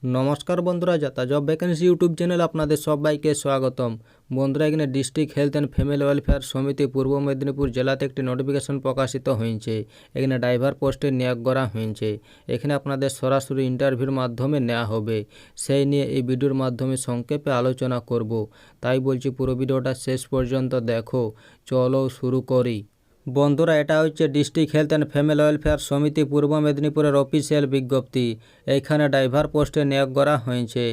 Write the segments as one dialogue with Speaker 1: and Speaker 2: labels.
Speaker 1: নমস্কার বন্ধুরা, যাতা জব ভ্যাকেন্সি ইউটিউব চ্যানেল আপনাদের সবাইকে স্বাগতম। বন্ধুরা, এখানে district health and family welfare সমিতি পূর্ব মেদিনীপুর জেলাতে একটি নোটিফিকেশন প্রকাশিত হয়েছে। এখানে ড্রাইভার পোস্টে নিয়োগ করা হয়েছে। এখানে আপনাদের সরাসরি ইন্টারভিউর মাধ্যমে নেওয়া হবে, সেই নিয়ে এই ভিডিওর মাধ্যমে সংক্ষেপে আলোচনা করব। তাই বলছি পুরো ভিডিওটা শেষ পর্যন্ত দেখো। চলো শুরু করি। বন্ধুরা, এটা হচ্ছে district health and family welfare সমিতি পূর্ব মেদিনীপুরের অফিসিয়াল বিজ্ঞপ্তি। এইখানে ড্রাইভার পোস্টে নিয়োগ করা হয়েছে।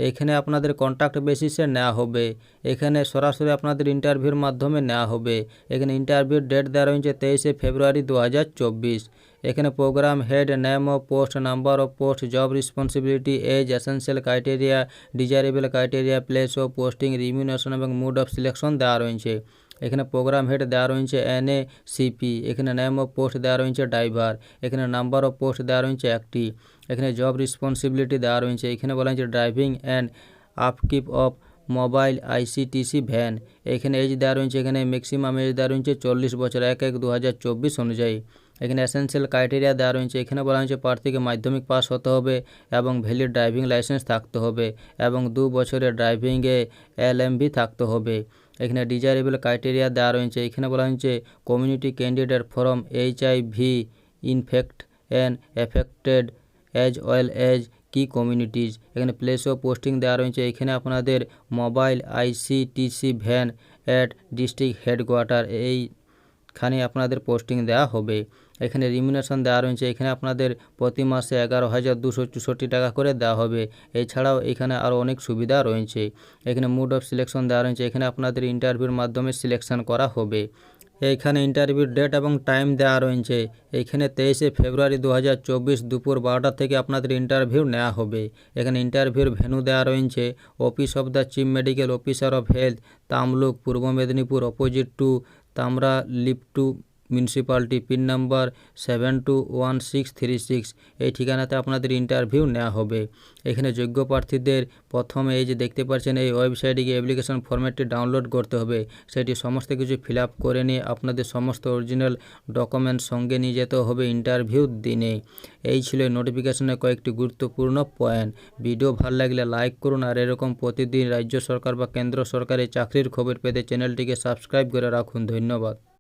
Speaker 1: এখানে আপনাদের কন্ট্রাক্ট বেসিসে নেওয়া হবে। এখানে সরাসরি আপনাদের ইন্টারভিউর মাধ্যমে নেওয়া হবে। এখানে ইন্টারভিউর ডেট দেওয়া রয়েছে 23শে ফেব্রুয়ারি 2024। এখানে program head, name of post, number of post, job responsibility, age, essential criteria, desirable criteria, place of posting, remuneration এবং মুড অফ সিলেকশন দেওয়া রয়েছে। এখানে প্রোগ্রাম হেড দেওয়া রয়েছে NACP। এখানে নেম অফ পোস্ট দেওয়া রয়েছে ড্রাইভার। এখানে নাম্বার অফ পোস্ট দেওয়া রয়েছে একটি। এখানে জব রেসপন্সিবিলিটি দেওয়া রয়েছে। এখানে বলা হয়েছে driving and upkeep of mobile ICTC van. এখানে এজ দেওয়া রয়েছে, এখানে ম্যাক্সিমাম এজ দেওয়া রয়েছে 40 বছর 1/1/2024 অনুযায়ী। এখানে এসেন্সিয়াল ক্রাইটেরিয়া দেওয়া রয়েছে। এখানে বলা হয়েছে প্রার্থীকে মাধ্যমিক পাস হতে হবে এবং ভ্যালিড ড্রাইভিং লাইসেন্স থাকতে হবে এবং 2 বছরের ড্রাইভিংয়ে LMV থাকতে হবে। এখানে ডিজায়ারেবল ক্রাইটেরিয়া দেওয়া রয়েছে। এখানে বলা হয়েছে community candidate from HIV infect and affected as well as key communities. এখানে প্লেস অফ পোস্টিং দেওয়া রয়েছে। এখানে আপনাদের mobile ICTC van at district headquarter, এইখানে আপনাদের পোস্টিং দেওয়া হবে। এখানে রিমিউনেশন দেওয়া রয়েছে। এখানে আপনাদের প্রতি মাসে 11,264 টাকা করে দেওয়া হবে। এছাড়াও এখানে আরও অনেক সুবিধা রয়েছে। এখানে মুড অফ সিলেকশন দেওয়া রয়েছে। এখানে আপনাদের ইন্টারভিউর মাধ্যমে সিলেকশন করা হবে। এইখানে ইন্টারভিউর ডেট এবং টাইম দেওয়া রয়েছে। এইখানে 23শে ফেব্রুয়ারি 2024 দুপুর 12টা থেকে আপনাদের ইন্টারভিউ নেওয়া হবে। এখানে ইন্টারভিউর ভেন্যু দেওয়া রয়েছে office of the chief medical officer of health, Tamluk, Purba Medinipur, opposite to Tamralipta to municipality, pin number 721636। এই ঠিকানাতে আপনাদের ইন্টারভিউ নেওয়া হবে। এখানে যোগ্য প্রার্থীদের প্রথমে এই যে দেখতে পাচ্ছেন এই ওয়েবসাইটে গিয়ে অ্যাপ্লিকেশন ফর্ম্যাটটি ডাউনলোড করতে হবে। সেটি সমস্ত কিছু ফিল আপ করে নিয়ে আপনাদের সমস্ত অরিজিনাল ডকুমেন্টস সঙ্গে নিয়ে যেতে হবে ইন্টারভিউ দিনে। এই ছিল নোটিফিকেশনের কয়েকটি গুরুত্বপূর্ণ পয়েন্ট। ভিডিও ভালো লাগলে লাইক করুন, আর এরকম প্রতিদিন রাজ্য সরকার বা কেন্দ্র সরকারের চাকরির খবর পেতে চ্যানেলটিকে সাবস্ক্রাইব করে রাখুন। ধন্যবাদ।